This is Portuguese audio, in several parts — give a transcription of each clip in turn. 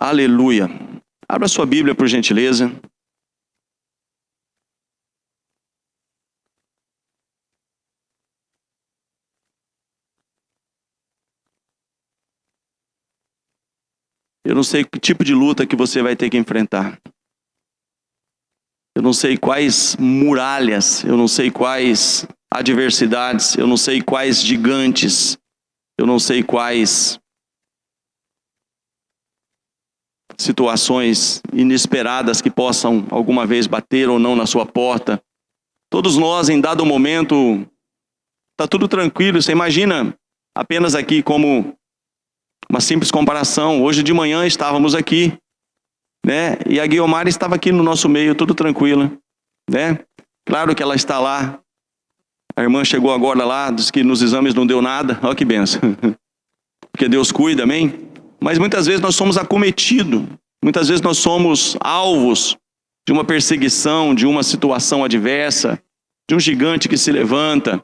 Aleluia. Abra sua Bíblia, por gentileza. Eu não sei que tipo de luta que você vai ter que enfrentar. Eu não sei quais muralhas, eu não sei quais adversidades, eu não sei quais gigantes, eu não sei quais situações inesperadas que possam alguma vez bater ou não na sua porta. Todos nós, em dado momento, está tudo tranquilo. Você imagina apenas aqui como uma simples comparação. Hoje de manhã estávamos aqui, né? E a Guiomar estava aqui no nosso meio, tudo tranquilo, né? Claro que ela está lá. A irmã chegou agora lá, disse que nos exames não deu nada. Olha que benção. Porque Deus cuida, amém? Mas muitas vezes nós somos acometidos. Muitas vezes nós somos alvos de uma perseguição, de uma situação adversa, de um gigante que se levanta.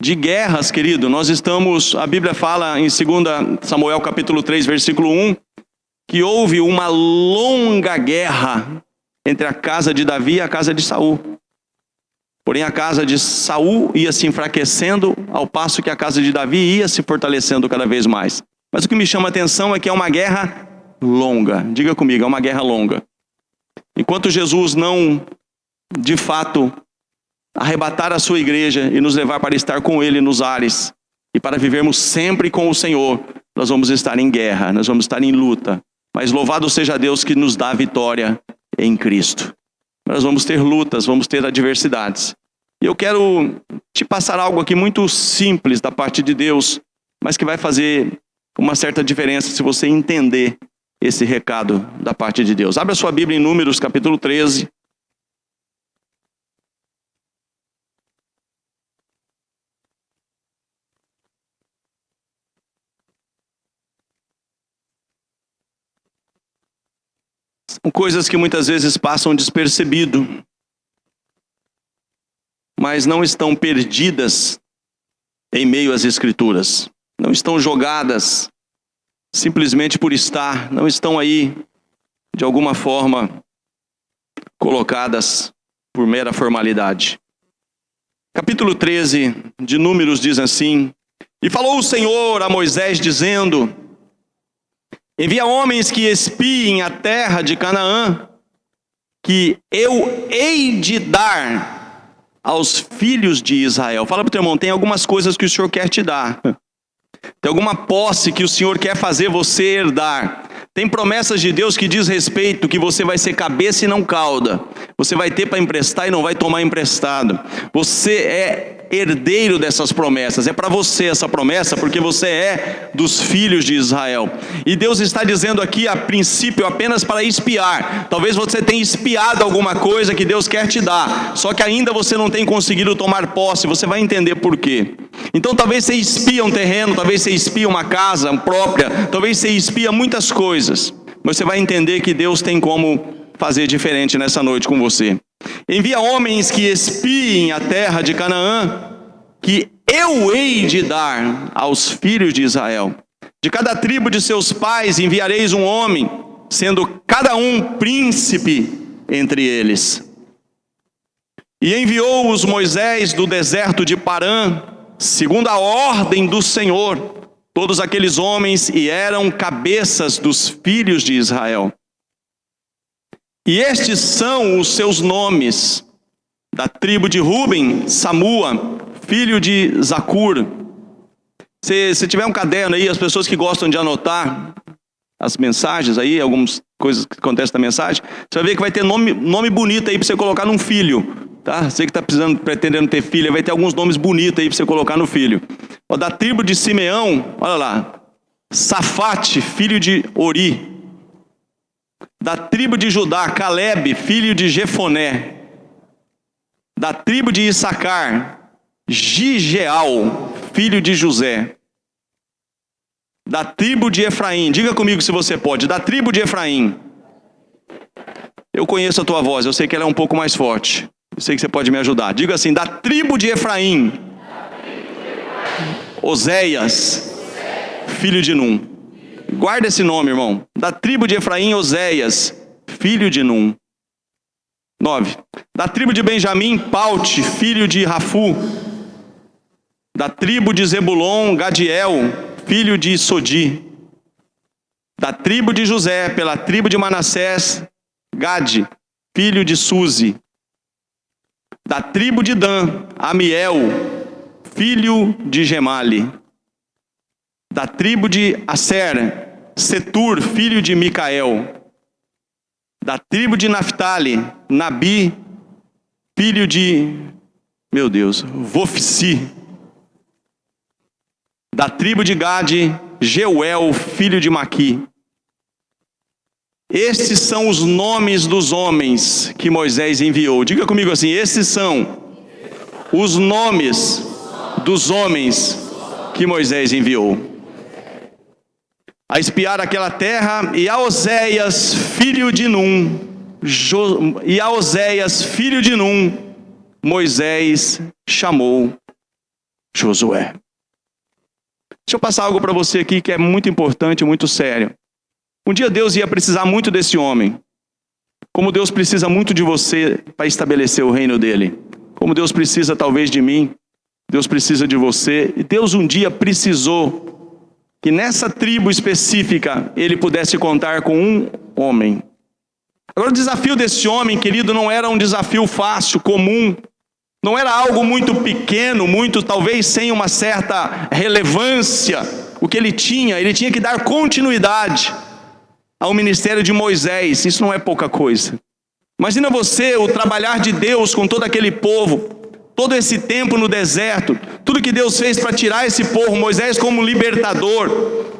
De guerras, querido, nós estamos, a Bíblia fala em 2 Samuel capítulo 3, versículo 1, que houve uma longa guerra entre a casa de Davi e a casa de Saul. Porém, a casa de Saul ia se enfraquecendo, ao passo que a casa de Davi ia se fortalecendo cada vez mais. Mas o que me chama a atenção é que é uma guerra longa. Diga comigo, é uma guerra longa. Enquanto Jesus não, de fato, arrebatar a sua igreja e nos levar para estar com Ele nos ares e para vivermos sempre com o Senhor, nós vamos estar em guerra, nós vamos estar em luta. Mas louvado seja Deus que nos dá a vitória em Cristo. Nós vamos ter lutas, vamos ter adversidades. E eu quero te passar algo aqui muito simples da parte de Deus, mas que vai fazer uma certa diferença se você entender esse recado da parte de Deus. Abra sua Bíblia em Números capítulo 13. São coisas que muitas vezes passam despercebido, mas não estão perdidas em meio às Escrituras. Não estão jogadas simplesmente por estar, não estão aí de alguma forma colocadas por mera formalidade. Capítulo 13 de Números diz assim: E falou o Senhor a Moisés dizendo: Envia homens que espiem a terra de Canaã, que eu hei de dar aos filhos de Israel. Fala para o teu irmão, tem algumas coisas que o Senhor quer te dar. Tem alguma posse que o Senhor quer fazer você herdar. Tem promessas de Deus que diz respeito que você vai ser cabeça e não cauda. Você vai ter para emprestar e não vai tomar emprestado. Você é herdeiro dessas promessas. É para você essa promessa porque você é dos filhos de Israel. E Deus está dizendo aqui a princípio apenas para espiar. Talvez você tenha espiado alguma coisa que Deus quer te dar, só que ainda você não tem conseguido tomar posse. Você vai entender por quê. Então talvez você espia um terreno, talvez você espia uma casa própria, talvez você espia muitas coisas, mas você vai entender que Deus tem como fazer diferente nessa noite com você. Envia homens que espiem a terra de Canaã, que eu hei de dar aos filhos de Israel. De cada tribo de seus pais enviareis um homem, sendo cada um príncipe entre eles. E enviou-os Moisés do deserto de Parã, segundo a ordem do Senhor, todos aqueles homens, e eram cabeças dos filhos de Israel. E estes são os seus nomes: da tribo de Ruben, Samua, filho de Zacur. Se tiver um caderno aí, as pessoas que gostam de anotar as mensagens aí, algumas coisas que acontecem na mensagem, você vai ver que vai ter nome bonito aí para você colocar num filho. Tá? Você que está pretendendo ter filho, vai ter alguns nomes bonitos aí para você colocar no filho. Ó, da tribo de Simeão, olha lá, Safate, filho de Ori. Da tribo de Judá, Caleb, filho de Jefoné. Da tribo de Issacar, Gigeal, filho de José. Da tribo de Efraim, diga comigo se você pode, da tribo de Efraim. Eu conheço a tua voz, eu sei que ela é um pouco mais forte. Eu sei que você pode me ajudar. Diga assim, da tribo de Efraim, Oséias, filho de Num. Guarda esse nome, irmão. Da tribo de Efraim, Oséias, filho de Num. 9. Da tribo de Benjamim, Paute, filho de Rafu. Da tribo de Zebulon, Gadiel, filho de Sodi. Da tribo de José, pela tribo de Manassés, Gade, filho de Suzi. Da tribo de Dan, Amiel, filho de Gemali. Da tribo de Aser, Setur, filho de Micael. Da tribo de Naphtali, Nabi, filho de, Vofsi. Da tribo de Gade, Jeuel, filho de Maqui. Estes são os nomes dos homens que Moisés enviou. Diga comigo assim: estes são os nomes dos homens que Moisés enviou a espiar aquela terra. E a Oséias, filho de Num, Moisés chamou Josué. Deixa eu passar algo para você aqui que é muito importante, muito sério. Um dia Deus ia precisar muito desse homem. Como Deus precisa muito de você para estabelecer o reino dele. Como Deus precisa talvez de mim. Deus precisa de você. E Deus um dia precisou que nessa tribo específica ele pudesse contar com um homem. Agora o desafio desse homem, querido, não era um desafio fácil, comum. Não era algo muito pequeno, muito talvez sem uma certa relevância. O que ele tinha que dar continuidade ao ministério de Moisés. Isso não é pouca coisa. Imagina você, o trabalhar de Deus com todo aquele povo, todo esse tempo no deserto, tudo que Deus fez para tirar esse povo, Moisés como libertador,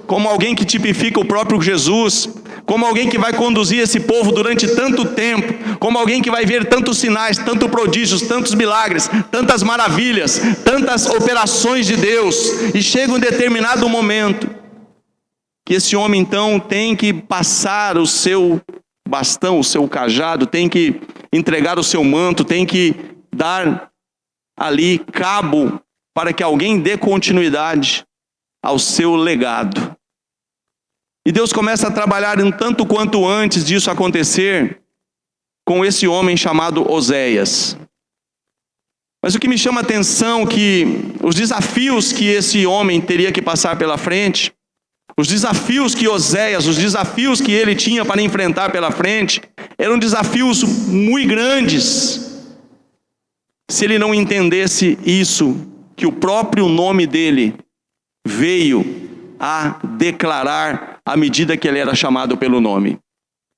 como alguém que tipifica o próprio Jesus, como alguém que vai conduzir esse povo durante tanto tempo, como alguém que vai ver tantos sinais, tantos prodígios, tantos milagres, tantas maravilhas, tantas operações de Deus, e chega um determinado momento, que esse homem então tem que passar o seu bastão, o seu cajado, tem que entregar o seu manto, tem que dar ali cabo para que alguém dê continuidade ao seu legado. E Deus começa a trabalhar um tanto quanto antes disso acontecer com esse homem chamado Oséias. Mas o que me chama a atenção é que os desafios que esse homem teria que passar pela frente, os desafios que Oséias, os desafios que ele tinha para enfrentar pela frente, eram desafios muito grandes. Se ele não entendesse isso, que o próprio nome dele veio a declarar à medida que ele era chamado pelo nome.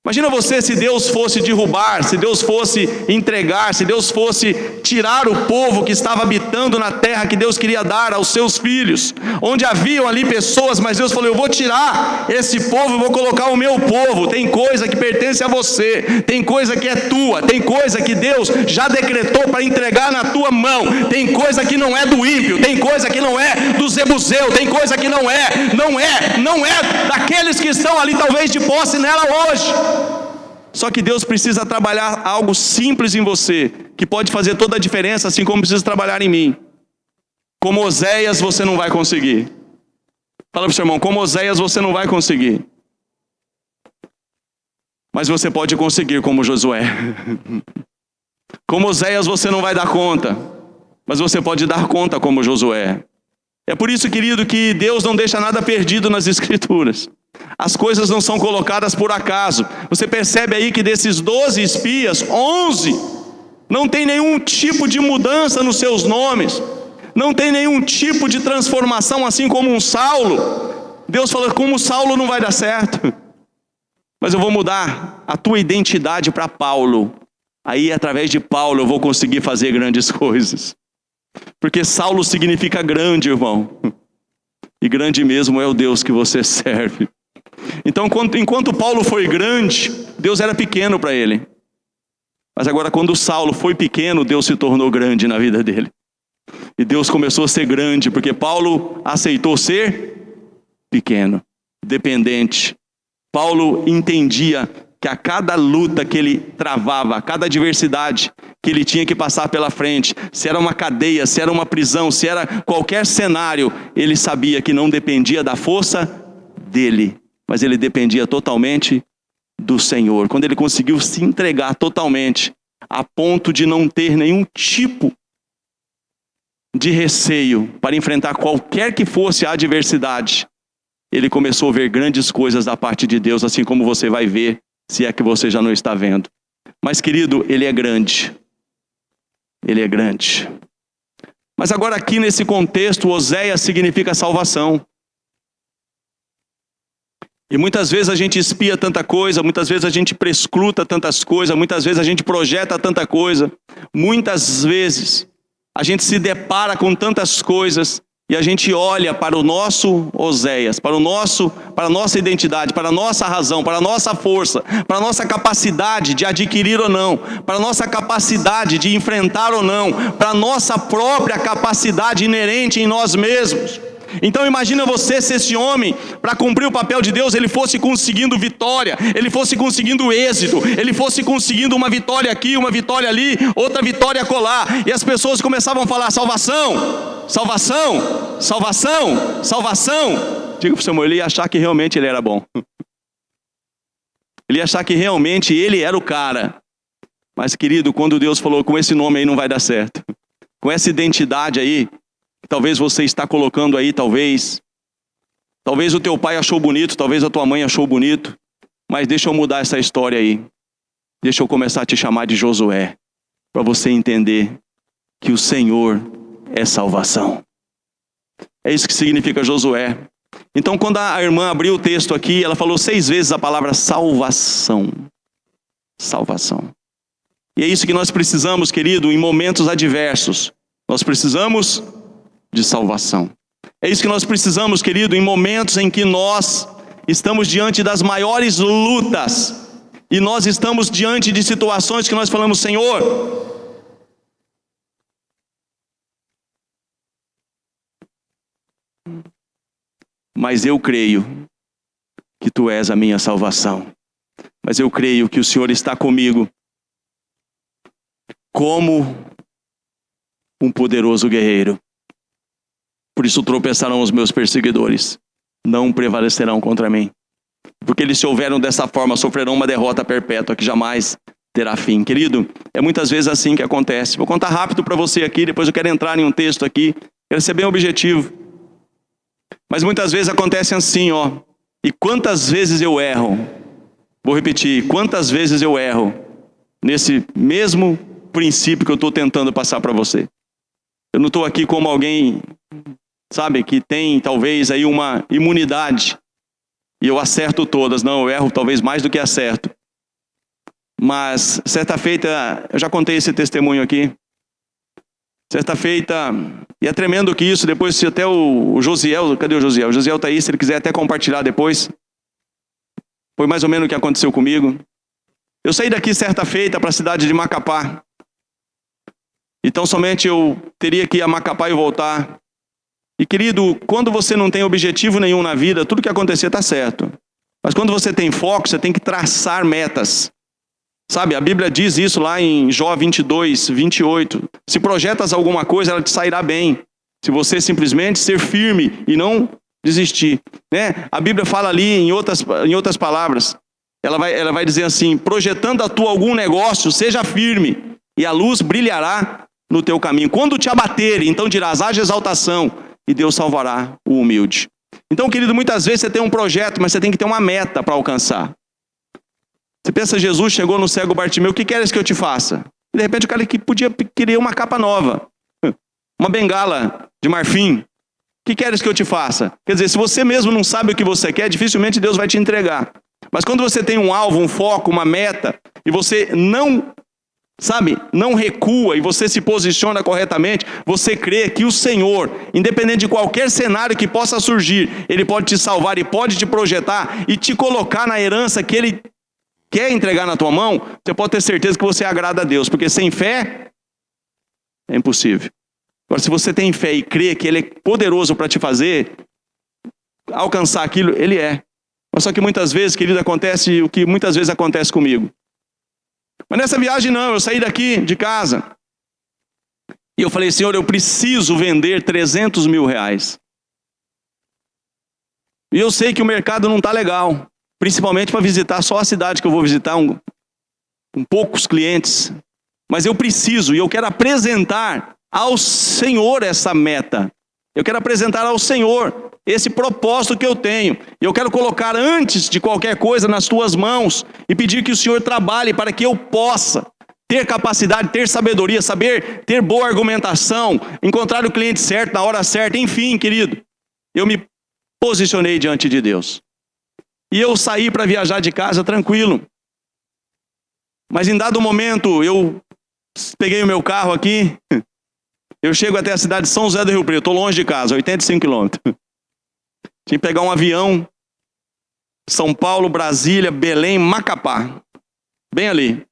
Imagina você se Deus fosse derrubar, se Deus fosse entregar, se Deus fosse tirar o povo que estava habitando na terra que Deus queria dar aos seus filhos, onde haviam ali pessoas, mas Deus falou: eu vou tirar esse povo e vou colocar o meu povo. Tem coisa que pertence a você, tem coisa que é tua, tem coisa que Deus já decretou para entregar na tua mão, tem coisa que não é do ímpio, tem coisa que não é do zebuseu, tem coisa que não é daqueles que estão ali talvez de posse nela hoje. Só que Deus precisa trabalhar algo simples em você, que pode fazer toda a diferença, assim como precisa trabalhar em mim. Como Oséias você não vai conseguir. Fala para o seu irmão: como Oséias você não vai conseguir. Mas você pode conseguir como Josué. Como Oséias você não vai dar conta, mas você pode dar conta como Josué. É por isso, querido, que Deus não deixa nada perdido nas Escrituras. As coisas não são colocadas por acaso. Você percebe aí que desses 12 espias, 11 não tem nenhum tipo de mudança nos seus nomes, não tem nenhum tipo de transformação, assim como um Saulo. Deus falou: como Saulo não vai dar certo, mas eu vou mudar a tua identidade para Paulo. Aí através de Paulo eu vou conseguir fazer grandes coisas. Porque Saulo significa grande, irmão. E grande mesmo é o Deus que você serve. Então, enquanto Paulo foi grande, Deus era pequeno para ele. Mas agora, quando Saulo foi pequeno, Deus se tornou grande na vida dele. E Deus começou a ser grande, porque Paulo aceitou ser pequeno, dependente. Paulo entendia que a cada luta que ele travava, a cada adversidade que ele tinha que passar pela frente, se era uma cadeia, se era uma prisão, se era qualquer cenário, ele sabia que não dependia da força dele, mas ele dependia totalmente do Senhor. Quando ele conseguiu se entregar totalmente, a ponto de não ter nenhum tipo de receio para enfrentar qualquer que fosse a adversidade, ele começou a ver grandes coisas da parte de Deus, assim como você vai ver, se é que você já não está vendo. Mas, querido, ele é grande. Ele é grande. Mas agora aqui nesse contexto, Oséias significa salvação. E muitas vezes a gente espia tanta coisa, muitas vezes a gente prescruta tantas coisas, muitas vezes a gente projeta tanta coisa, muitas vezes a gente se depara com tantas coisas e a gente olha para o nosso Oséias, para a nossa identidade, para a nossa razão, para a nossa força, para a nossa capacidade de adquirir ou não, para a nossa capacidade de enfrentar ou não, para a nossa própria capacidade inerente em nós mesmos. Então imagina você se esse homem, para cumprir o papel de Deus, ele fosse conseguindo vitória, ele fosse conseguindo êxito, ele fosse conseguindo uma vitória aqui, uma vitória ali, outra vitória acolá, e as pessoas começavam a falar: salvação, salvação, salvação, salvação. Diga para o seu irmão, ele ia achar que realmente ele era bom. Ele ia achar que realmente ele era o cara. Mas, querido, quando Deus falou: com esse nome aí não vai dar certo, com essa identidade aí, talvez você está colocando aí, talvez o teu pai achou bonito, talvez a tua mãe achou bonito, mas deixa eu mudar essa história aí. Deixa eu começar a te chamar de Josué, para você entender que o Senhor é salvação. É isso que significa Josué. Então, quando a irmã abriu o texto aqui, ela falou 6 vezes a palavra salvação. Salvação. E é isso que nós precisamos, querido, em momentos adversos. Nós precisamos de salvação. É isso que nós precisamos, querido, em momentos em que nós estamos diante das maiores lutas e nós estamos diante de situações que nós falamos: Senhor, mas eu creio que Tu és a minha salvação, mas eu creio que o Senhor está comigo como um poderoso guerreiro. Por isso tropeçarão os meus perseguidores, não prevalecerão contra mim. Porque eles se houveram dessa forma, sofrerão uma derrota perpétua que jamais terá fim. Querido, é muitas vezes assim que acontece. Vou contar rápido para você aqui, depois eu quero entrar em um texto aqui. Quero ser bem objetivo. Mas muitas vezes acontece assim, ó. E quantas vezes eu erro? Vou repetir, quantas vezes eu erro nesse mesmo princípio que eu estou tentando passar para você. Eu não estou aqui como alguém, sabe, que tem talvez aí uma imunidade e eu acerto todas. Não, eu erro talvez mais do que acerto. Mas certa feita, eu já contei esse testemunho aqui. Certa feita, e é tremendo que isso, depois se até o Josiel, cadê o Josiel? O Josiel está aí, se ele quiser até compartilhar depois. Foi mais ou menos o que aconteceu comigo. Eu saí daqui certa feita para a cidade de Macapá. Então somente eu teria que ir a Macapá e voltar. E querido, quando você não tem objetivo nenhum na vida, tudo que acontecer está certo. Mas quando você tem foco, você tem que traçar metas. Sabe, a Bíblia diz isso lá em Jó 22, 28. Se projetas alguma coisa, ela te sairá bem. Se você simplesmente ser firme e não desistir. Né? A Bíblia fala ali em outras palavras. Ela vai dizer assim: projetando a tu algum negócio, seja firme, e a luz brilhará no teu caminho. Quando te abaterem, então dirás: haja exaltação, e Deus salvará o humilde. Então, querido, muitas vezes você tem um projeto, mas você tem que ter uma meta para alcançar. Você pensa, Jesus chegou no cego Bartimeu: o que queres que eu te faça? E de repente o cara que podia querer uma capa nova, uma bengala de marfim. O que queres que eu te faça? Quer dizer, se você mesmo não sabe o que você quer, dificilmente Deus vai te entregar. Mas quando você tem um alvo, um foco, uma meta, e você não recua, e você se posiciona corretamente, você crê que o Senhor, independente de qualquer cenário que possa surgir, Ele pode te salvar e pode te projetar e te colocar na herança que Ele quer entregar na tua mão. Você pode ter certeza que você agrada a Deus, porque sem fé é impossível. Agora, se você tem fé e crê que Ele é poderoso para te fazer alcançar aquilo, Ele é. Mas só que muitas vezes, querido, acontece o que muitas vezes acontece comigo. Mas nessa viagem não, eu saí daqui de casa e eu falei: Senhor, eu preciso vender 300 mil reais. E eu sei que o mercado não está legal, principalmente para visitar só a cidade que eu vou visitar, com poucos clientes. Mas eu preciso, e eu quero apresentar ao Senhor essa meta. Eu quero apresentar ao Senhor esse propósito que eu tenho. E eu quero colocar antes de qualquer coisa nas tuas mãos e pedir que o Senhor trabalhe para que eu possa ter capacidade, ter sabedoria, saber ter boa argumentação, encontrar o cliente certo na hora certa, enfim, querido. Eu me posicionei diante de Deus. E eu saí para viajar de casa tranquilo. Mas em dado momento, eu peguei o meu carro aqui, eu chego até a cidade de São José do Rio Preto, estou longe de casa, 85 quilômetros. Tinha que pegar um avião, São Paulo, Brasília, Belém, Macapá. Bem ali.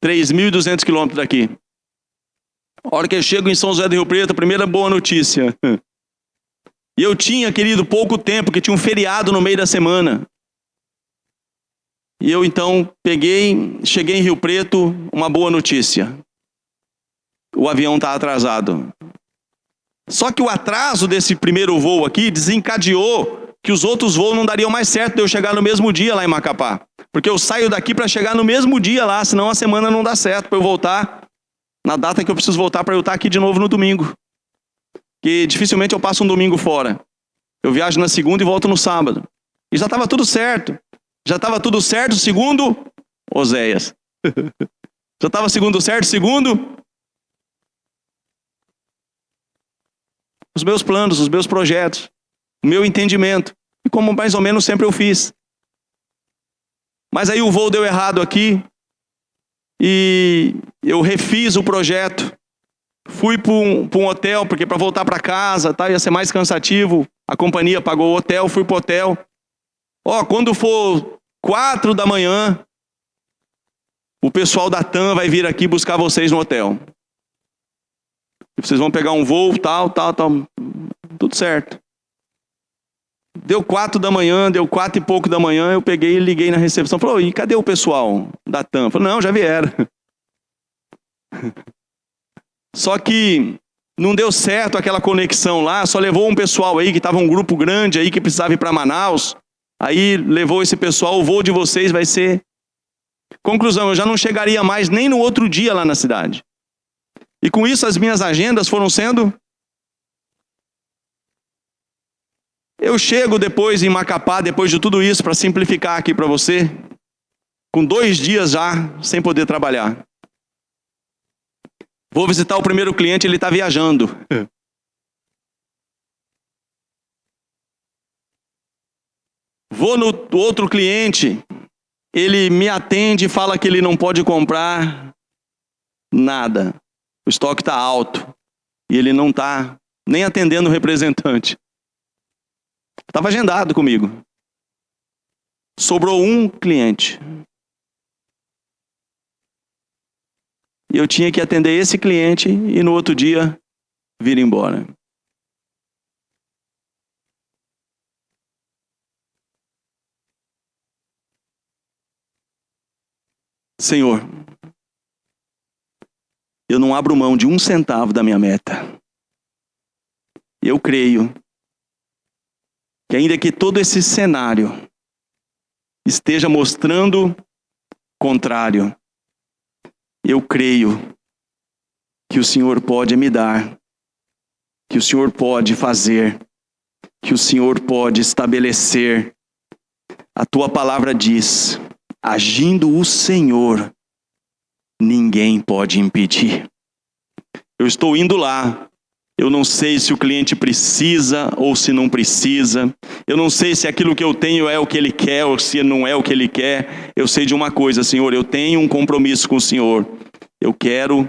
3.200 quilômetros daqui. A hora que eu chego em São José do Rio Preto, a primeira boa notícia. E eu tinha, querido, pouco tempo, que tinha um feriado no meio da semana. E eu então cheguei em Rio Preto, uma boa notícia. O avião está atrasado. Só que o atraso desse primeiro voo aqui desencadeou que os outros voos não dariam mais certo de eu chegar no mesmo dia lá em Macapá. Porque eu saio daqui para chegar no mesmo dia lá, senão a semana não dá certo para eu voltar na data que eu preciso voltar para eu estar aqui de novo no domingo. Que dificilmente eu passo um domingo fora. Eu viajo na segunda e volto no sábado. E já estava tudo certo. Já estava tudo certo segundo Oséias. Já estava segundo certo segundo os meus planos, os meus projetos, o meu entendimento. E como mais ou menos sempre eu fiz. Mas aí o voo deu errado aqui. E eu refiz o projeto. Fui para um hotel, porque para voltar para casa ia ser mais cansativo. A companhia pagou o hotel, fui para o hotel. Quando for 4 da manhã, o pessoal da TAM vai vir aqui buscar vocês no hotel. Vocês vão pegar um voo, tal. Tudo certo. Deu 4 da manhã, deu 4 e pouco da manhã, eu peguei e liguei na recepção. Falou, e cadê o pessoal da TAM? Falei, não, já vieram. Só que não deu certo aquela conexão lá, só levou um pessoal aí, que estava um grupo grande aí, que precisava ir para Manaus. Aí levou esse pessoal, o voo de vocês vai ser... Conclusão, eu já não chegaria mais nem no outro dia lá na cidade. E com isso as minhas agendas foram sendo... Eu chego depois em Macapá, depois de tudo isso, para simplificar aqui para você, com 2 dias já, sem poder trabalhar. Vou visitar o primeiro cliente, ele está viajando. Vou no outro cliente, ele me atende e fala que ele não pode comprar nada. O estoque está alto. E ele não está nem atendendo o representante. Estava agendado comigo. Sobrou um cliente. E eu tinha que atender esse cliente e no outro dia vir embora. Senhor, eu não abro mão de 1 centavo da minha meta. Eu creio que ainda que todo esse cenário esteja mostrando contrário, eu creio que o Senhor pode me dar, que o Senhor pode fazer, que o Senhor pode estabelecer. A tua palavra diz, agindo o Senhor, ninguém pode impedir. Eu estou indo lá. Eu não sei se o cliente precisa ou se não precisa. Eu não sei se aquilo que eu tenho é o que ele quer ou se não é o que ele quer. Eu sei de uma coisa, Senhor, eu tenho um compromisso com o Senhor. Eu quero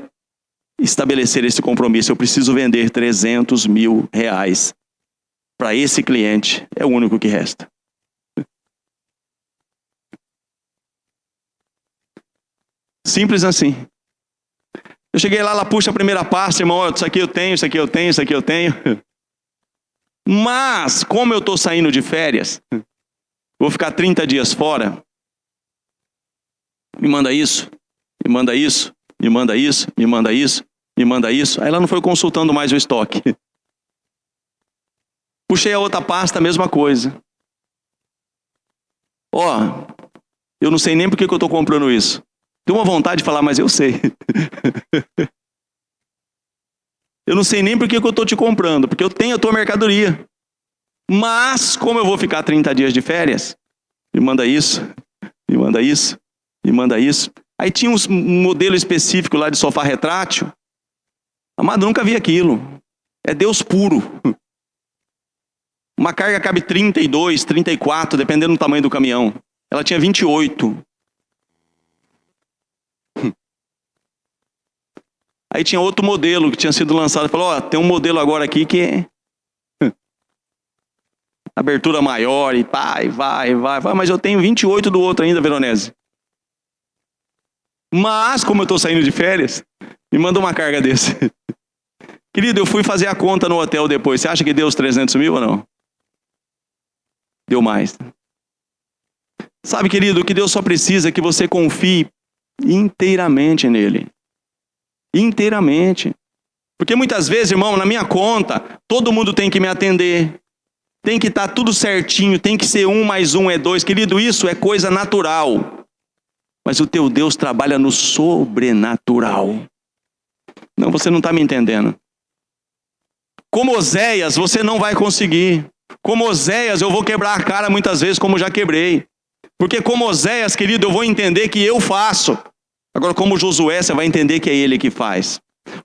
estabelecer esse compromisso. Eu preciso vender 300 mil reais para esse cliente. É o único que resta. Simples assim. Eu cheguei lá, ela puxa a primeira pasta, irmão, isso aqui eu tenho, isso aqui eu tenho, isso aqui eu tenho. Mas, como eu estou saindo de férias, vou ficar 30 dias fora, me manda isso, me manda isso, me manda isso, me manda isso, me manda isso. Aí ela não foi consultando mais o estoque. Puxei a outra pasta, a mesma coisa. Eu não sei nem por que eu estou comprando isso. Tenho uma vontade de falar, mas eu sei. Eu não sei nem por que eu estou te comprando, porque eu tenho a tua mercadoria. Mas, como eu vou ficar 30 dias de férias, me manda isso, me manda isso, me manda isso. Aí tinha um modelo específico lá de sofá retrátil. Amado, nunca vi aquilo. É Deus puro. Uma carga cabe 32, 34, dependendo do tamanho do caminhão. Ela tinha 28. Aí tinha outro modelo que tinha sido lançado. Falou, tem um modelo agora aqui que é abertura maior e vai. Mas eu tenho 28 do outro ainda, Veronese. Mas, como eu estou saindo de férias, me manda uma carga desse. Querido, eu fui fazer a conta no hotel depois. Você acha que deu os 300 mil ou não? Deu mais. Sabe, querido, o que Deus só precisa é que você confie inteiramente nele. Inteiramente. Porque muitas vezes, irmão, na minha conta, todo mundo tem que me atender. Tem que estar tudo certinho, tem que ser 1 mais 1 é 2. Querido, isso é coisa natural. Mas o teu Deus trabalha no sobrenatural. Não, você não está me entendendo. Como Oséias, você não vai conseguir. Como Oséias, eu vou quebrar a cara muitas vezes, como já quebrei. Porque como Oséias, querido, eu vou entender que eu faço. Agora, como Josué, você vai entender que é ele que faz.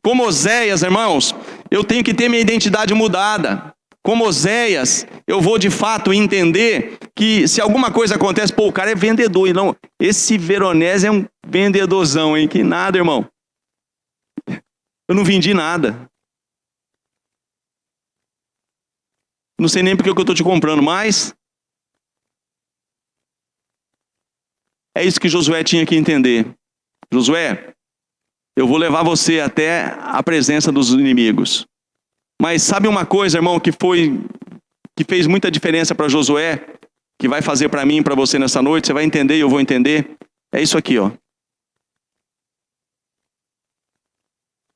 Como Oséias, irmãos, eu tenho que ter minha identidade mudada. Como Oséias, eu vou de fato entender que se alguma coisa acontece, o cara é vendedor. E não, esse Veronese é um vendedorzão, hein? Que nada, irmão. Eu não vendi nada. Não sei nem porque eu estou te comprando, mas é isso que Josué tinha que entender. Josué, eu vou levar você até a presença dos inimigos. Mas sabe uma coisa, irmão, que fez muita diferença para Josué, que vai fazer para mim e para você nessa noite, você vai entender e eu vou entender? É isso aqui, ó.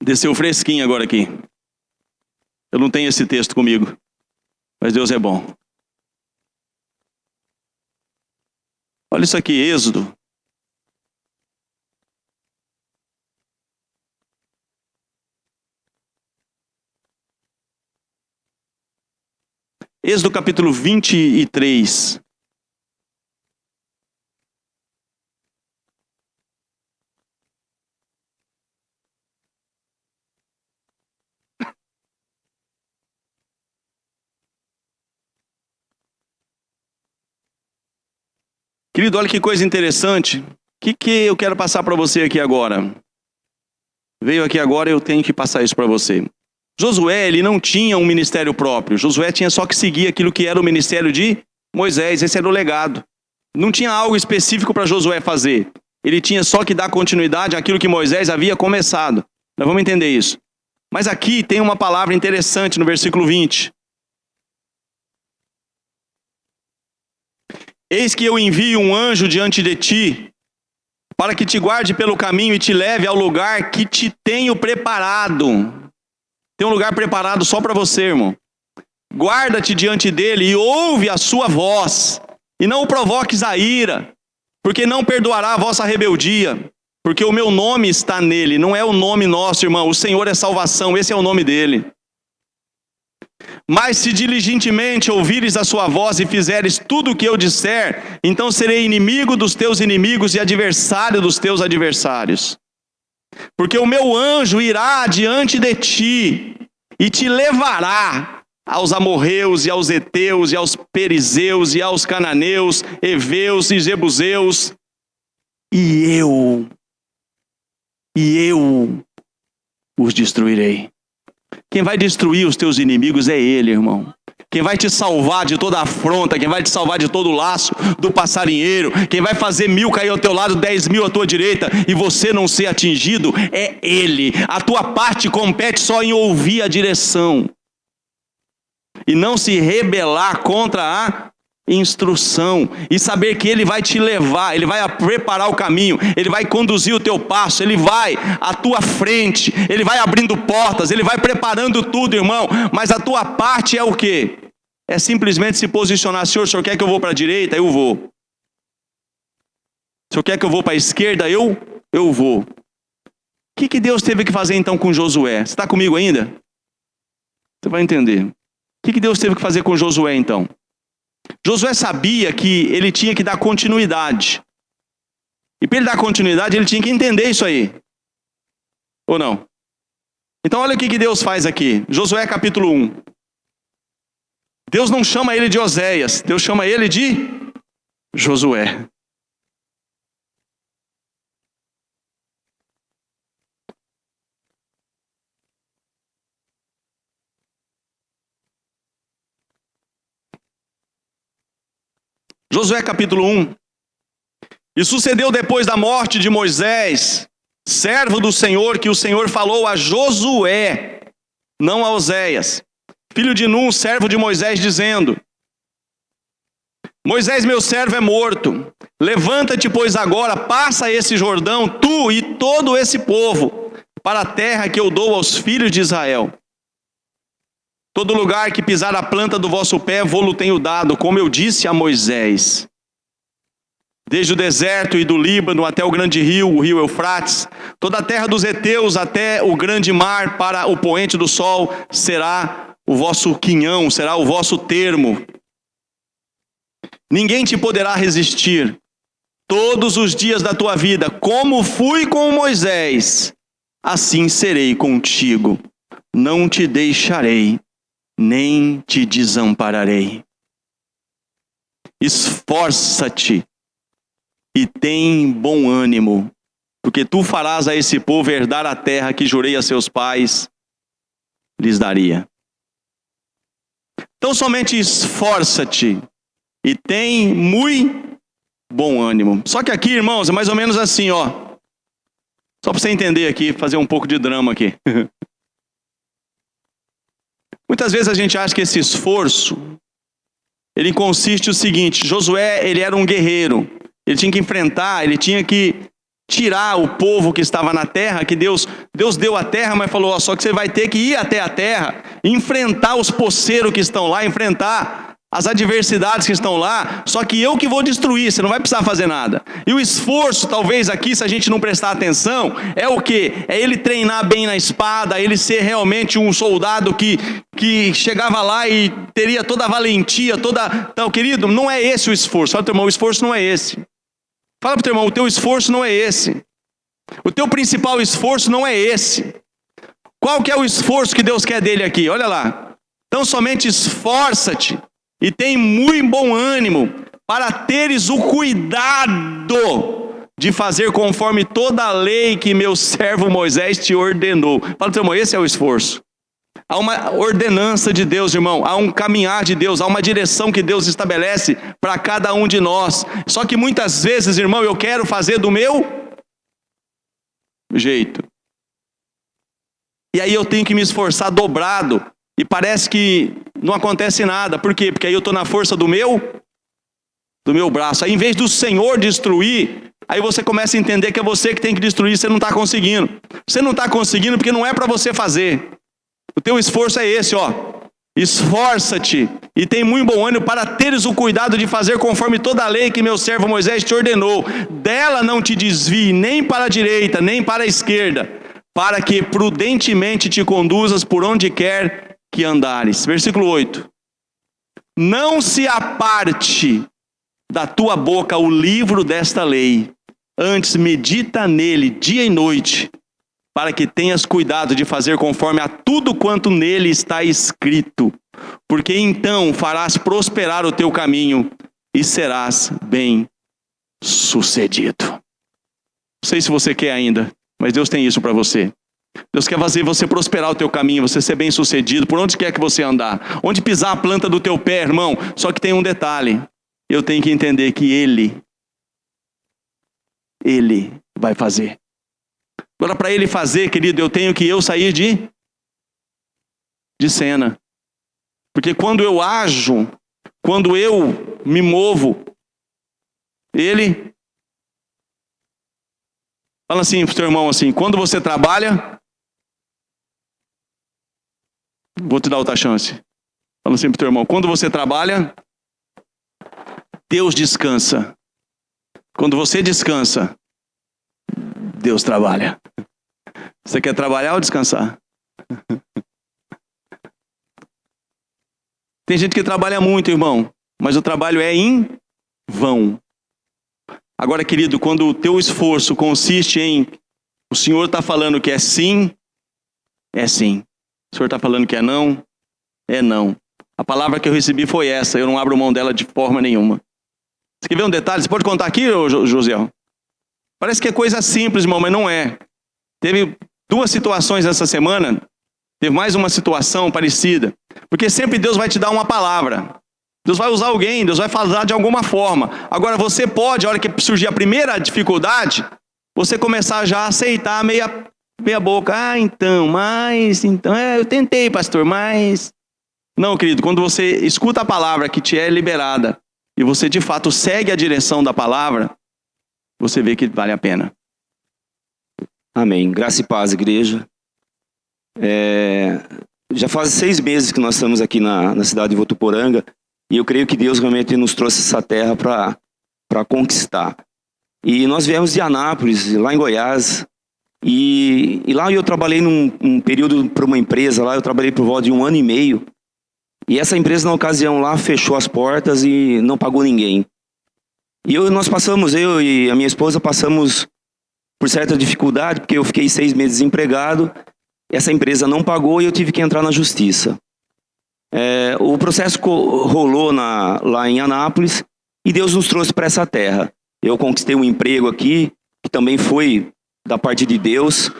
Desceu fresquinho agora aqui. Eu não tenho esse texto comigo, mas Deus é bom. Olha isso aqui, Êxodo. Êxodo capítulo 23. Querido, olha que coisa interessante. O que eu quero passar para você aqui agora? Veio aqui agora, eu tenho que passar isso para você. Josué, ele não tinha um ministério próprio. Josué tinha só que seguir aquilo que era o ministério de Moisés. Esse era o legado. Não tinha algo específico para Josué fazer. Ele tinha só que dar continuidade àquilo que Moisés havia começado. Nós vamos entender isso. Mas aqui tem uma palavra interessante no versículo 20. Eis que eu envio um anjo diante de ti, para que te guarde pelo caminho e te leve ao lugar que te tenho preparado. Tem um lugar preparado só para você, irmão. Guarda-te diante dele e ouve a sua voz. E não o provoques a ira, porque não perdoará a vossa rebeldia. Porque o meu nome está nele, não é o nome nosso, irmão. O Senhor é salvação, esse é o nome dele. Mas se diligentemente ouvires a sua voz e fizeres tudo o que eu disser, então serei inimigo dos teus inimigos e adversário dos teus adversários. Porque o meu anjo irá diante de ti e te levará aos amorreus e aos heteus e aos perizeus e aos cananeus, heveus e jebuseus, e eu os destruirei. Quem vai destruir os teus inimigos é ele, irmão. Quem vai te salvar de toda afronta, quem vai te salvar de todo o laço do passarinheiro, quem vai fazer 1000 cair ao teu lado, 10.000 à tua direita e você não ser atingido, é ele. A tua parte compete só em ouvir a direção e não se rebelar contra a instrução e saber que ele vai te levar, ele vai preparar o caminho, ele vai conduzir o teu passo, ele vai à tua frente, ele vai abrindo portas, ele vai preparando tudo, irmão. Mas a tua parte é o quê? É simplesmente se posicionar. Senhor quer que eu vou para a direita? Eu vou. Se eu quer que eu vou para a esquerda, eu vou. O que Deus teve que fazer então com Josué? Você está comigo ainda? Você vai entender. O que Deus teve que fazer com Josué então? Josué sabia que ele tinha que dar continuidade. E para ele dar continuidade, ele tinha que entender isso aí. Ou não? Então olha o que Deus faz aqui. Josué capítulo 1. Deus não chama ele de Oséias. Deus chama ele de Josué. Josué capítulo 1. E sucedeu depois da morte de Moisés, servo do Senhor, que o Senhor falou a Josué, não a Oséias, filho de Num, servo de Moisés, dizendo: Moisés, meu servo, é morto. Levanta-te, pois, agora, passa esse Jordão, tu e todo esse povo, para a terra que eu dou aos filhos de Israel. Todo lugar que pisar a planta do vosso pé, vou-lo tenho dado, como eu disse a Moisés. Desde o deserto e do Líbano até o grande rio, o rio Eufrates, toda a terra dos heteus até o grande mar, para o poente do sol, será o vosso quinhão, será o vosso termo. Ninguém te poderá resistir todos os dias da tua vida. Como fui com Moisés, assim serei contigo. Não te deixarei, nem te desampararei. Esforça-te e tem bom ânimo, porque tu farás a esse povo herdar a terra que jurei a seus pais, lhes daria. Então somente esforça-te e tem muito bom ânimo. Só que aqui, irmãos, é mais ou menos assim, ó. Só para você entender aqui, fazer um pouco de drama aqui. Muitas vezes a gente acha que esse esforço, ele consiste no seguinte: Josué, ele era um guerreiro. Ele tinha que enfrentar, ele tinha que tirar o povo que estava na terra, que Deus deu a terra, mas falou, ó, só que você vai ter que ir até a terra, enfrentar os poceiros que estão lá, enfrentar as adversidades que estão lá, só que eu que vou destruir, você não vai precisar fazer nada. E o esforço, talvez aqui, se a gente não prestar atenção, é o quê? É ele treinar bem na espada, ele ser realmente um soldado que chegava lá e teria toda a valentia, toda... Então, querido, não é esse o esforço. Fala, teu irmão, o esforço não é esse. Fala para o teu irmão, o teu esforço não é esse. O teu principal esforço não é esse. Qual que é o esforço que Deus quer dele aqui? Olha lá. Então somente esforça-te e tem muito bom ânimo para teres o cuidado de fazer conforme toda a lei que meu servo Moisés te ordenou. Fala para o teu irmão, esse é o esforço. Há uma ordenança de Deus, irmão. Há um caminhar de Deus. Há uma direção que Deus estabelece para cada um de nós. Só que muitas vezes, irmão, eu quero fazer do meu jeito. E aí eu tenho que me esforçar dobrado. E parece que não acontece nada. Por quê? Porque aí eu estou na força do meu braço. Aí em vez do Senhor destruir, aí você começa a entender que é você que tem que destruir. Você não está conseguindo. Você não está conseguindo porque não é para você fazer. O teu esforço é esse, ó. Esforça-te e tem muito bom ânimo para teres o cuidado de fazer conforme toda a lei que meu servo Moisés te ordenou. Dela não te desvie nem para a direita, nem para a esquerda, para que prudentemente te conduzas por onde quer que andares. Versículo 8. Não se aparte da tua boca o livro desta lei, antes medita nele dia e noite, para que tenhas cuidado de fazer conforme a tudo quanto nele está escrito, porque então farás prosperar o teu caminho e serás bem sucedido. Não sei se você quer ainda, mas Deus tem isso para você. Deus quer fazer você prosperar o teu caminho, você ser bem sucedido, por onde quer que você andar, onde pisar a planta do teu pé, irmão. Só que tem um detalhe, eu tenho que entender que Ele vai fazer. Agora, para Ele fazer, querido, eu tenho que sair de cena. Porque quando eu ajo, quando eu me movo, Ele... Fala assim para o teu irmão assim, quando você trabalha... Vou te dar outra chance. Fala assim para o teu irmão, quando você trabalha, Deus descansa. Quando você descansa, Deus trabalha. Você quer trabalhar ou descansar? Tem gente que trabalha muito, irmão, mas o trabalho é em vão. Agora, querido, quando o teu esforço consiste em o Senhor está falando que é sim, é sim. O Senhor está falando que é não, é não. A palavra que eu recebi foi essa, eu não abro mão dela de forma nenhuma. Você quer ver um detalhe? Você pode contar aqui, José? Parece que é coisa simples, irmão, mas não é. Teve 2 situações essa semana, teve mais uma situação parecida. Porque sempre Deus vai te dar uma palavra. Deus vai usar alguém, Deus vai falar de alguma forma. Agora você pode, a hora que surgir a primeira dificuldade, você começar já a aceitar meia boca. Ah, então, eu tentei, pastor, mas... Não, querido, quando você escuta a palavra que te é liberada, e você de fato segue a direção da palavra, você vê que vale a pena. Amém. Graça e paz, igreja. Já faz 6 meses que nós estamos aqui na cidade de Votuporanga, e eu creio que Deus realmente nos trouxe essa terra para conquistar. E nós viemos de Anápolis, lá em Goiás, e lá eu trabalhei num período para uma empresa, lá eu trabalhei por volta de 1 ano e meio, e essa empresa na ocasião lá fechou as portas e não pagou ninguém. E eu e a minha esposa passamos por certa dificuldade, porque eu fiquei 6 meses desempregado, essa empresa não pagou e eu tive que entrar na justiça. O processo rolou lá em Anápolis e Deus nos trouxe para essa terra. Eu conquistei um emprego aqui, que também foi da parte de Deus.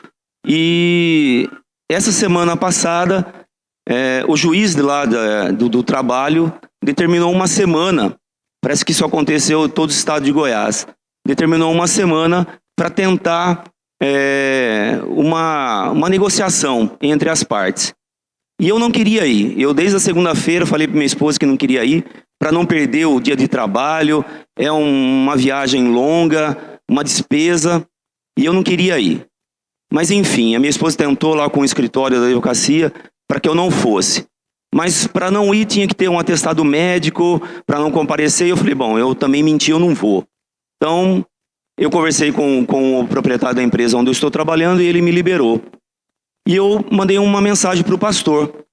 E essa semana passada, o juiz de lá do trabalho determinou uma semana, parece que isso aconteceu em todo o estado de Goiás, determinou uma semana para tentar uma negociação entre as partes. E eu não queria ir. Eu, desde a segunda-feira, falei para minha esposa que não queria ir, para não perder o dia de trabalho. É uma viagem longa, uma despesa, e eu não queria ir. Mas, enfim, a minha esposa tentou lá com o escritório da advocacia para que eu não fosse. Mas, para não ir, tinha que ter um atestado médico, para não comparecer. E eu falei, bom, eu também menti, eu não vou. Então, eu conversei com o proprietário da empresa onde eu estou trabalhando e ele me liberou. E eu mandei uma mensagem para o pastor,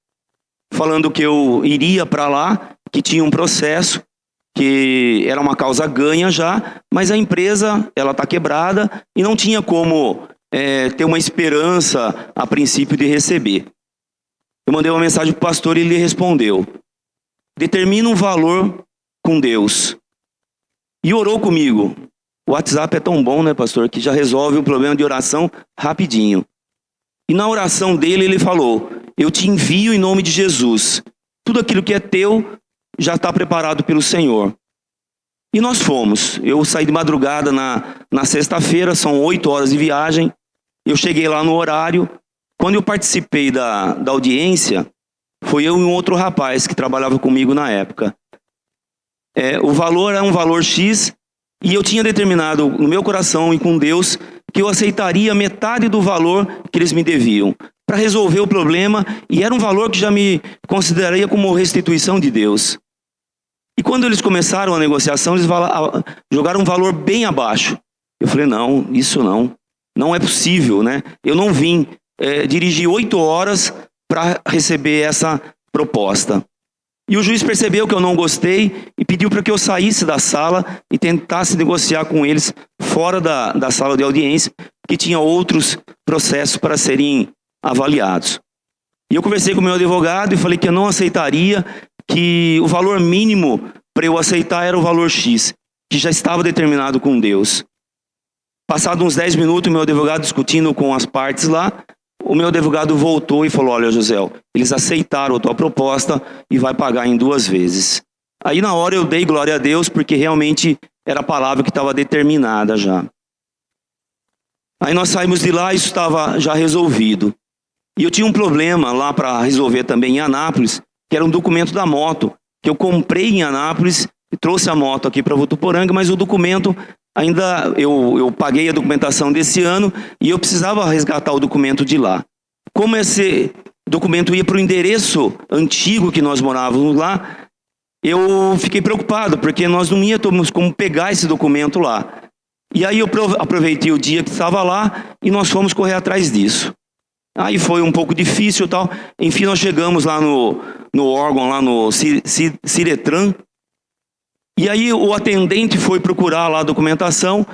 falando que eu iria para lá, que tinha um processo, que era uma causa ganha já, mas a empresa ela está quebrada e não tinha como ter uma esperança a princípio de receber. Eu mandei uma mensagem para o pastor e ele respondeu: determina um valor com Deus. E orou comigo. O WhatsApp é tão bom, né, pastor, que já resolve o problema de oração rapidinho. E na oração dele, ele falou: eu te envio em nome de Jesus. Tudo aquilo que é teu já está preparado pelo Senhor. E nós fomos. Eu saí de madrugada na sexta-feira, são 8 horas de viagem. Eu cheguei lá no horário. Quando eu participei da audiência, foi eu e um outro rapaz que trabalhava comigo na época. O valor era um valor X, e eu tinha determinado no meu coração e com Deus que eu aceitaria metade do valor que eles me deviam, para resolver o problema, e era um valor que já me consideraria como restituição de Deus. E quando eles começaram a negociação, eles jogaram um valor bem abaixo. Eu falei, não, isso não é possível, né? Eu não vim dirigir 8 horas para receber essa proposta. E o juiz percebeu que eu não gostei e pediu para que eu saísse da sala e tentasse negociar com eles fora da sala de audiência, que tinha outros processos para serem avaliados. E eu conversei com o meu advogado e falei que eu não aceitaria, que o valor mínimo para eu aceitar era o valor X, que já estava determinado com Deus. Passados uns 10 minutos, o meu advogado discutindo com as partes lá, o meu advogado voltou e falou: olha, José, eles aceitaram a tua proposta e vai pagar em 2 vezes. Aí na hora eu dei glória a Deus, porque realmente era a palavra que estava determinada já. Aí nós saímos de lá e isso estava já resolvido. E eu tinha um problema lá para resolver também em Anápolis, que era um documento da moto, que eu comprei em Anápolis e trouxe a moto aqui para Votuporanga, mas o documento ainda, eu paguei a documentação desse ano e eu precisava resgatar o documento de lá. Como esse documento ia para o endereço antigo que nós morávamos lá, eu fiquei preocupado, porque nós não íamos como pegar esse documento lá. E aí eu aproveitei o dia que estava lá e nós fomos correr atrás disso. Aí foi um pouco difícil e tal. Enfim, nós chegamos lá no órgão, lá no Ciretran. E aí o atendente foi procurar lá a documentação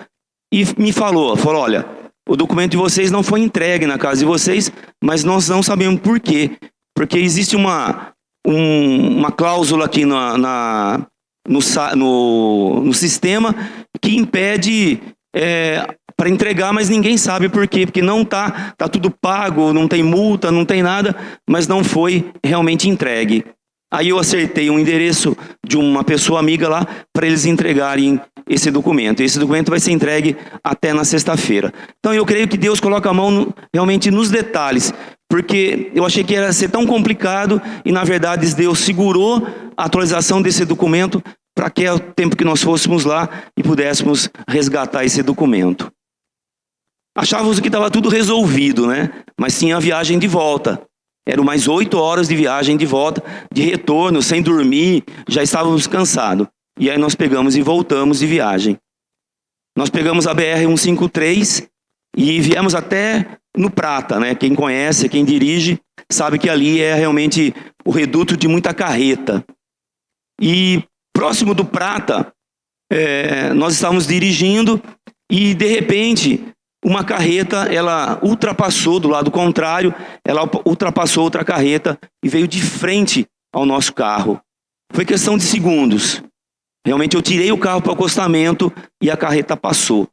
e me falou, olha, o documento de vocês não foi entregue na casa de vocês, mas nós não sabemos por quê. Porque existe uma cláusula aqui no sistema que impede para entregar, mas ninguém sabe por quê. Porque não tá tudo pago, não tem multa, não tem nada, mas não foi realmente entregue. Aí eu acertei um endereço de uma pessoa amiga lá para eles entregarem esse documento. Esse documento vai ser entregue até na sexta-feira. Então eu creio que Deus coloca a mão realmente nos detalhes, porque eu achei que ia ser tão complicado e na verdade Deus segurou a atualização desse documento para que é o tempo que nós fôssemos lá e pudéssemos resgatar esse documento. Achávamos que estava tudo resolvido, né? Mas tinha a viagem de volta. Eram mais 8 horas de viagem de volta, de retorno, sem dormir, já estávamos cansados. E aí nós pegamos e voltamos de viagem. Nós pegamos a BR-153 e viemos até no Prata, né? Quem conhece, quem dirige, sabe que ali é realmente o reduto de muita carreta. E próximo do Prata, nós estávamos dirigindo e de repente uma carreta, ela ultrapassou do lado contrário, ela ultrapassou outra carreta e veio de frente ao nosso carro. Foi questão de segundos. Realmente eu tirei o carro para o acostamento e a carreta passou.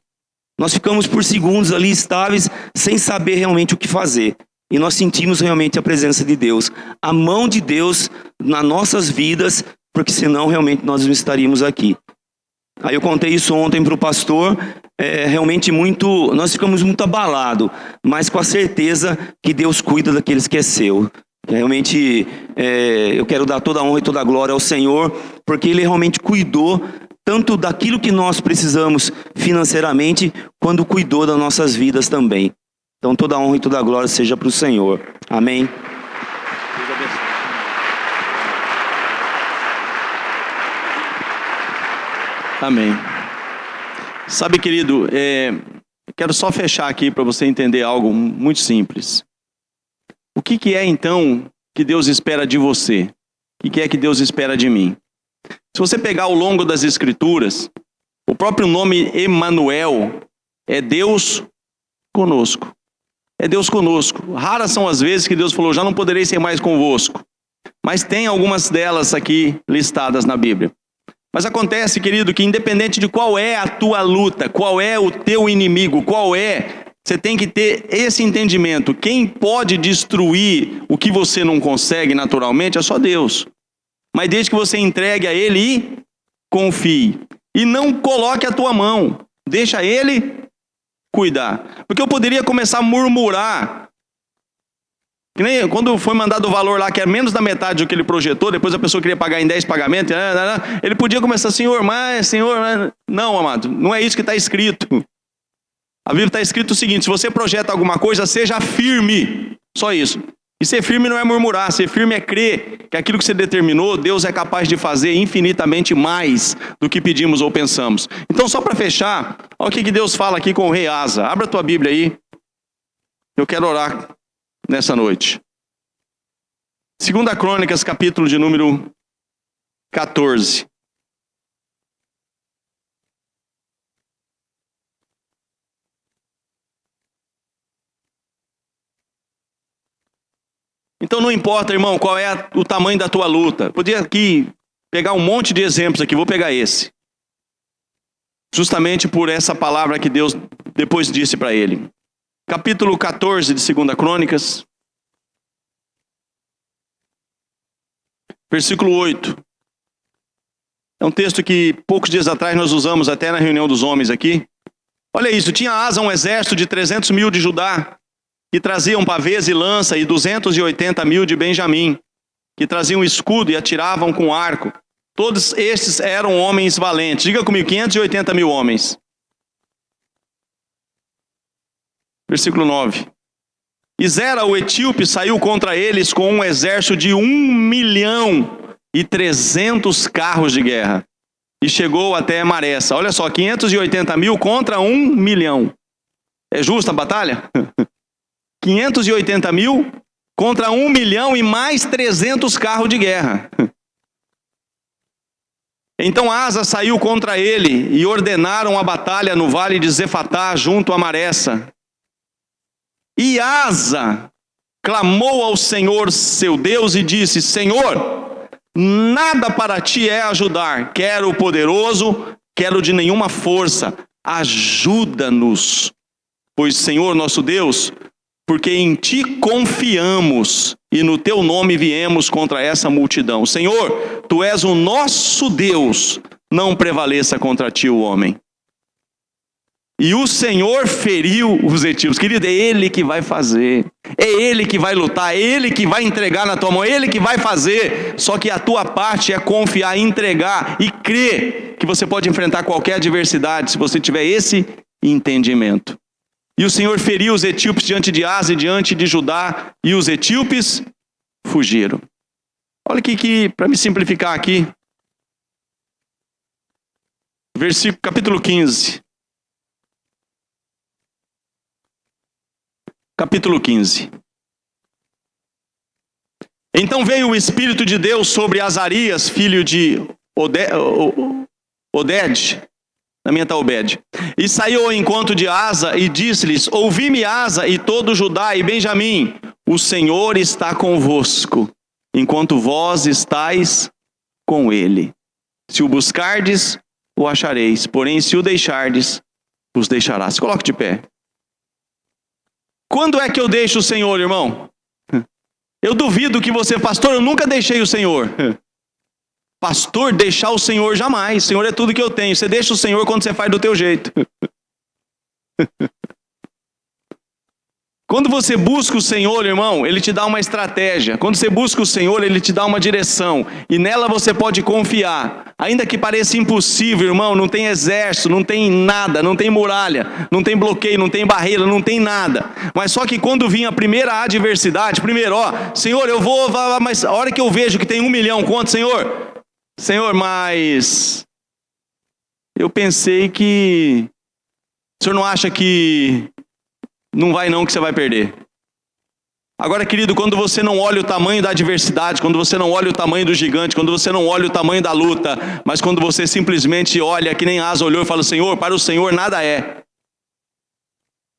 Nós ficamos por segundos ali estáveis, sem saber realmente o que fazer. E nós sentimos realmente a presença de Deus, a mão de Deus nas nossas vidas, porque senão realmente nós não estaríamos aqui. Aí eu contei isso ontem para o pastor, realmente nós ficamos muito abalados, mas com a certeza que Deus cuida daqueles que é seu. Realmente eu quero dar toda a honra e toda a glória ao Senhor, porque Ele realmente cuidou tanto daquilo que nós precisamos financeiramente, quanto cuidou das nossas vidas também. Então toda a honra e toda a glória seja para o Senhor. Amém. Amém. Sabe, querido, quero só fechar aqui para você entender algo muito simples. O que é então que Deus espera de você? O que é que Deus espera de mim? Se você pegar ao longo das Escrituras, o próprio nome Emanuel é Deus conosco. É Deus conosco. Raras são as vezes que Deus falou, já não poderei ser mais convosco. Mas tem algumas delas aqui listadas na Bíblia. Mas acontece, querido, que independente de qual é a tua luta, qual é o teu inimigo, você tem que ter esse entendimento. Quem pode destruir o que você não consegue naturalmente é só Deus. Mas desde que você entregue a Ele e confie. E não coloque a tua mão. Deixa Ele cuidar. Porque eu poderia começar a murmurar. Que nem quando foi mandado o valor lá, que era menos da metade do que ele projetou, depois a pessoa queria pagar em 10 pagamentos, ele podia começar, Senhor, mas... Não, amado, não é isso que está escrito. A Bíblia está escrito o seguinte, se você projeta alguma coisa, seja firme. Só isso. E ser firme não é murmurar, ser firme é crer que aquilo que você determinou, Deus é capaz de fazer infinitamente mais do que pedimos ou pensamos. Então, só para fechar, olha o que Deus fala aqui com o rei Asa. Abra a tua Bíblia aí. Eu quero orar nessa noite. 2 Crônicas, capítulo de número 14. Então não importa, irmão, qual é o tamanho da tua luta. Podia aqui pegar um monte de exemplos aqui, vou pegar esse. Justamente por essa palavra que Deus depois disse para ele. Capítulo 14 de 2 Crônicas. Versículo 8. É um texto que poucos dias atrás nós usamos até na reunião dos homens aqui. Olha isso, tinha Asa um exército de 300 mil de Judá, que traziam pavês e lança, e 280 mil de Benjamim, que traziam escudo e atiravam com arco. Todos estes eram homens valentes. Diga comigo, 580 mil homens. Versículo 9. E Zera, o etíope, saiu contra eles com um exército de 1.300.000 carros de guerra. e chegou até Maressa. Olha só, 580 mil contra 1 milhão. É justa a batalha? 580 mil contra 1 milhão e mais 300 carros de guerra. Então Asa saiu contra ele e ordenaram a batalha no vale de Zefatá, junto a Maressa. E Asa clamou ao Senhor seu Deus e disse: Senhor, nada para ti é ajudar, quero o poderoso, quero de nenhuma força, ajuda-nos. Pois Senhor nosso Deus, porque em ti confiamos e no teu nome viemos contra essa multidão. Senhor, tu és o nosso Deus, não prevaleça contra ti o homem. E o Senhor feriu os etíopes. Querido, é Ele que vai fazer, é Ele que vai lutar, é Ele que vai entregar na tua mão, é Ele que vai fazer. Só que a tua parte é confiar, entregar e crer que você pode enfrentar qualquer adversidade se você tiver esse entendimento. E o Senhor feriu os etíopes diante de Asa e diante de Judá, e os etíopes fugiram. Olha aqui, que para me simplificar aqui, versículo, capítulo 15. Capítulo 15. Então veio o Espírito de Deus sobre Azarias, filho de Oded, na minha está Obed, e saiu ao encontro de Asa e disse-lhes: ouvi-me, Asa e todo Judá e Benjamim, o Senhor está convosco, enquanto vós estáis com ele. Se o buscardes, o achareis, porém se o deixardes, os deixará. Se coloque de pé. Quando é que eu deixo o Senhor, irmão? Eu duvido que você, pastor, eu nunca deixei o Senhor. Pastor, deixar o Senhor jamais. O Senhor é tudo que eu tenho. Você deixa o Senhor quando você faz do teu jeito. Quando você busca o Senhor, irmão, Ele te dá uma estratégia. Quando você busca o Senhor, Ele te dá uma direção. E nela você pode confiar. Ainda que pareça impossível, irmão, não tem exército, não tem nada, não tem muralha, não tem bloqueio, não tem barreira, não tem nada. Mas só que quando vinha a primeira adversidade, primeiro, Senhor, eu vou, mas a hora que eu vejo que tem 1 milhão, quanto, Senhor? Senhor, mas eu pensei que o Senhor não acha que não vai não, que você vai perder. Agora, querido, quando você não olha o tamanho da adversidade, quando você não olha o tamanho do gigante, quando você não olha o tamanho da luta, mas quando você simplesmente olha, que nem Asa olhou e fala: Senhor, para o Senhor nada é.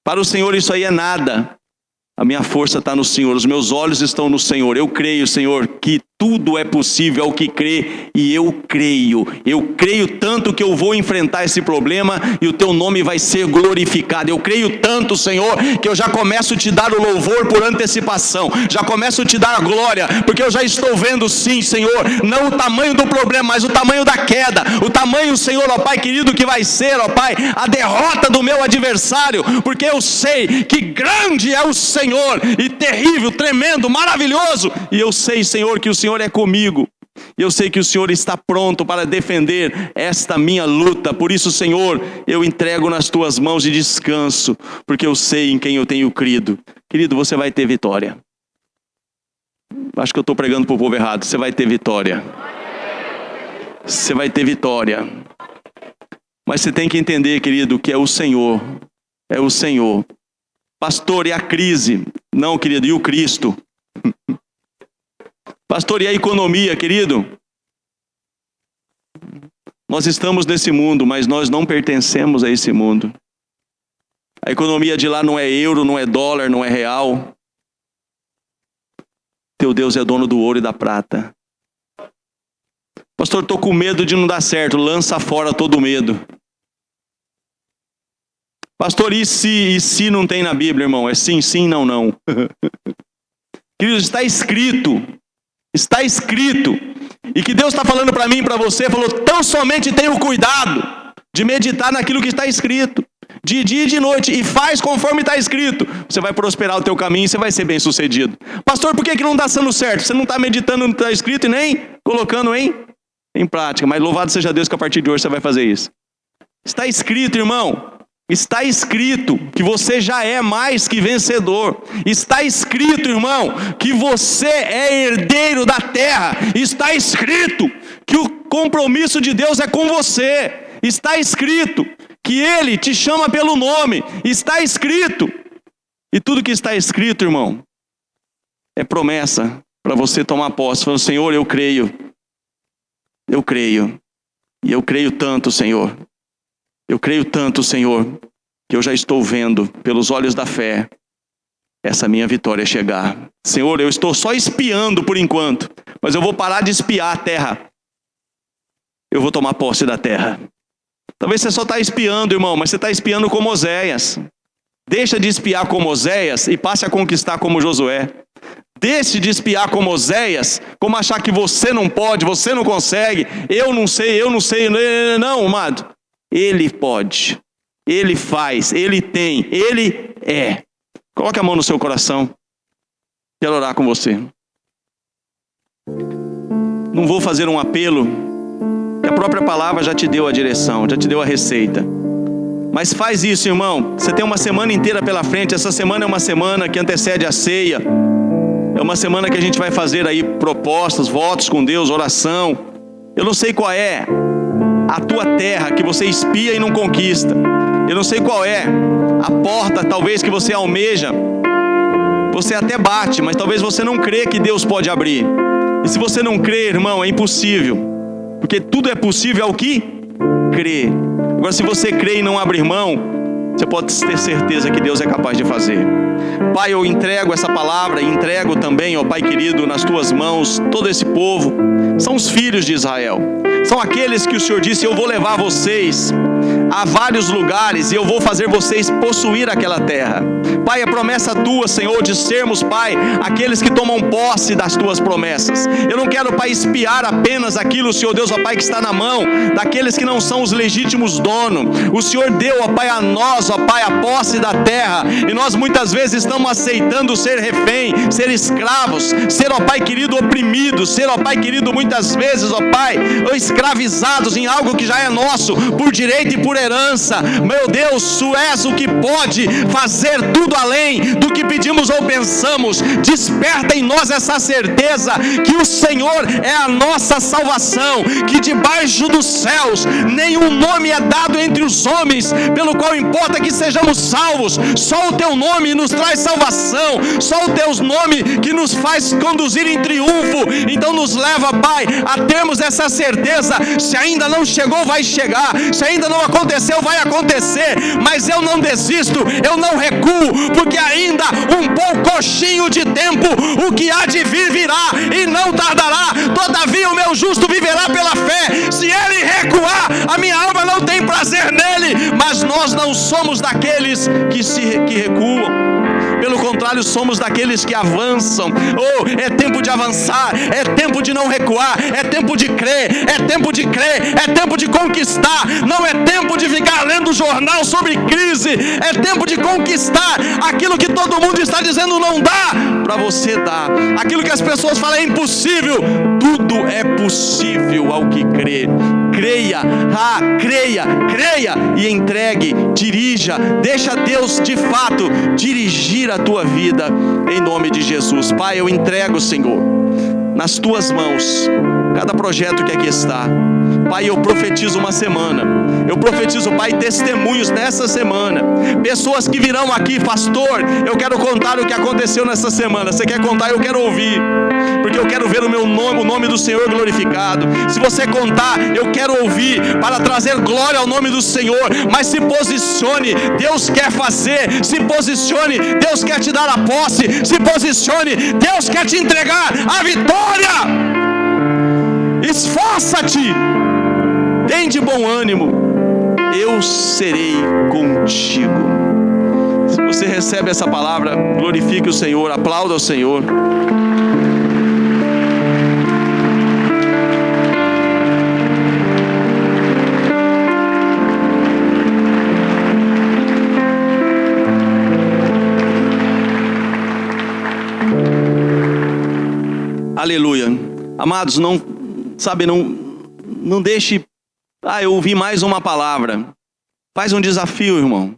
Para o Senhor isso aí é nada. A minha força está no Senhor, os meus olhos estão no Senhor. Eu creio, Senhor, que tudo é possível ao que crê, e eu creio. Eu creio tanto que eu vou enfrentar esse problema e o teu nome vai ser glorificado. Eu creio tanto, Senhor, que eu já começo a te dar o louvor por antecipação. Já começo a te dar a glória, porque eu já estou vendo, sim, Senhor, não o tamanho do problema, mas o tamanho da queda. O tamanho, Senhor, ó Pai querido, que vai ser, ó Pai, a derrota do meu adversário. Porque eu sei que grande é o Senhor, e terrível, tremendo, maravilhoso. E eu sei, Senhor, que o Senhor é comigo. E eu sei que o Senhor está pronto para defender esta minha luta. Por isso, Senhor, eu entrego nas tuas mãos e descanso, porque eu sei em quem eu tenho crido. Querido, você vai ter vitória. Acho que eu estou pregando para o povo errado. Você vai ter vitória. Você vai ter vitória. Mas você tem que entender, querido, que é o Senhor. É o Senhor. Pastor, e a crise? Não, querido, e o Cristo? Pastor, e a economia, querido? Nós estamos nesse mundo, mas nós não pertencemos a esse mundo. A economia de lá não é euro, não é dólar, não é real. Teu Deus é dono do ouro e da prata. Pastor, estou com medo de não dar certo. Lança fora todo o medo. Pastor, e se não tem na Bíblia, irmão? É sim, sim, não, não. Queridos, está escrito. Está escrito. E que Deus está falando para mim e para você, falou: tão somente tenha o cuidado de meditar naquilo que está escrito. De dia e de noite. E faz conforme está escrito. Você vai prosperar o teu caminho e você vai ser bem sucedido. Pastor, por que não está dando certo? Você não está meditando no que está escrito e nem colocando em prática. Mas louvado seja Deus que a partir de hoje você vai fazer isso. Está escrito, irmão. Está escrito que você já é mais que vencedor. Está escrito, irmão, que você é herdeiro da terra. Está escrito que o compromisso de Deus é com você. Está escrito que Ele te chama pelo nome. Está escrito. E tudo que está escrito, irmão, é promessa para você tomar posse. Falando, Senhor, eu creio. Eu creio. E eu creio tanto, Senhor. Eu creio tanto, Senhor, que eu já estou vendo pelos olhos da fé essa minha vitória chegar. Senhor, eu estou só espiando por enquanto, mas eu vou parar de espiar a terra. Eu vou tomar posse da terra. Talvez você só está espiando, irmão, mas você está espiando como Oséias. Deixa de espiar como Oséias e passe a conquistar como Josué. Deixe de espiar como Oséias, como achar que você não pode, você não consegue, eu não sei. Não, amado. Ele pode, Ele faz, Ele tem, Ele é. Coloque a mão no seu coração. Quero orar com você. Não vou fazer um apelo, que a própria palavra já te deu a direção, já te deu a receita. Mas faz isso, irmão. Você tem uma semana inteira pela frente. Essa semana é uma semana que antecede a ceia. É uma semana que a gente vai fazer aí propostas, votos com Deus, oração. Eu não sei qual é a tua terra que você espia e não conquista. Eu não sei qual é a porta talvez que você almeja. Você até bate, mas talvez você não crê que Deus pode abrir. E se você não crê, irmão, é impossível. Porque tudo é possível ao que crê. Agora, se você crê e não abrir mão, você pode ter certeza que Deus é capaz de fazer. Pai, eu entrego essa palavra, e entrego também, ó Pai querido, nas tuas mãos, todo esse povo. São os filhos de Israel. São aqueles que o Senhor disse, eu vou levar vocês a vários lugares e eu vou fazer vocês possuir aquela terra. Pai, a promessa tua, Senhor, de sermos, Pai, aqueles que tomam posse das tuas promessas. Eu não quero, Pai, espiar apenas aquilo, Senhor Deus, ó Pai, que está na mão daqueles que não são os legítimos donos. O Senhor deu, ó Pai, a nós, ó Pai, a posse da terra, e nós muitas vezes estamos aceitando ser refém, ser escravos, ser, ó Pai querido, oprimidos, ser, ó Pai querido, muitas vezes, ó Pai, escravizados em algo que já é nosso, por direito e por herança. Meu Deus, tu és o que pode fazer tudo além do que pedimos ou pensamos. Desperta em nós essa certeza que o Senhor é a nossa salvação, que debaixo dos céus nenhum nome é dado entre os homens pelo qual importa que sejamos salvos. Só o teu nome nos traz salvação, só o teu nome que nos faz conduzir em triunfo. Então nos leva, Pai, a termos essa certeza. Se ainda não chegou, vai chegar. Se ainda não aconteceu, vai acontecer. Mas eu não desisto, eu não recuo, porque ainda um poucochinho de tempo, o que há de vir virá e não tardará. Todavia o meu justo viverá pela fé. Se ele recuar, a minha alma não tem prazer nele. Mas nós não somos daqueles que recuam. Pelo contrário, somos daqueles que avançam. Oh, é tempo de avançar, é tempo de não recuar, é tempo de crer, é tempo de crer, é tempo de conquistar. Não é tempo de ficar lendo jornal sobre crise, é tempo de conquistar aquilo que todo mundo está dizendo não dá, para você dar. Aquilo que as pessoas falam é impossível, tudo é possível ao que crê. Creia, creia e entregue, dirija, deixa Deus de fato dirigir a tua vida, em nome de Jesus. Pai, eu entrego, Senhor, nas tuas mãos cada projeto que aqui está. Pai, eu profetizo uma semana, eu profetizo, Pai, testemunhos nessa semana, pessoas que virão aqui, pastor, eu quero contar o que aconteceu nessa semana. Você quer contar? Eu quero ouvir, porque eu quero ver o nome do Senhor glorificado. Se você contar, eu quero ouvir, para trazer glória ao nome do Senhor. Mas se posicione, Deus quer fazer. Se posicione, Deus quer te dar a posse. Se posicione, Deus quer te entregar a vitória. Esforça-te, tem de bom ânimo, eu serei contigo. Se você recebe essa palavra, glorifique o Senhor, aplauda o Senhor. Aleluia. Amados, não deixe, eu ouvi mais uma palavra. Faz um desafio, irmão.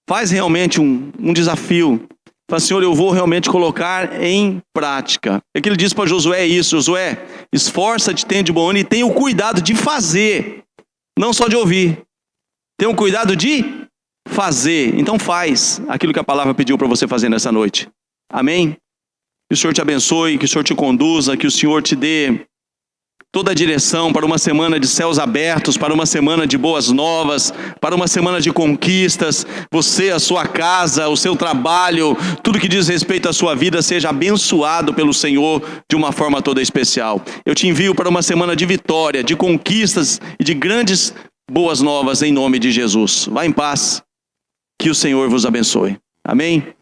Faz realmente um desafio. Fala, Senhor, eu vou realmente colocar em prática. É que ele diz para Josué isso: Josué, esforça-te, tenha de bom ânimo e tenha o cuidado de fazer, não só de ouvir. Tenha o cuidado de fazer. Então faz aquilo que a palavra pediu para você fazer nessa noite. Amém? Que o Senhor te abençoe, que o Senhor te conduza, que o Senhor te dê toda a direção para uma semana de céus abertos, para uma semana de boas novas, para uma semana de conquistas. Você, a sua casa, o seu trabalho, tudo que diz respeito à sua vida seja abençoado pelo Senhor de uma forma toda especial. Eu te envio para uma semana de vitória, de conquistas e de grandes boas novas em nome de Jesus. Vá em paz, que o Senhor vos abençoe. Amém?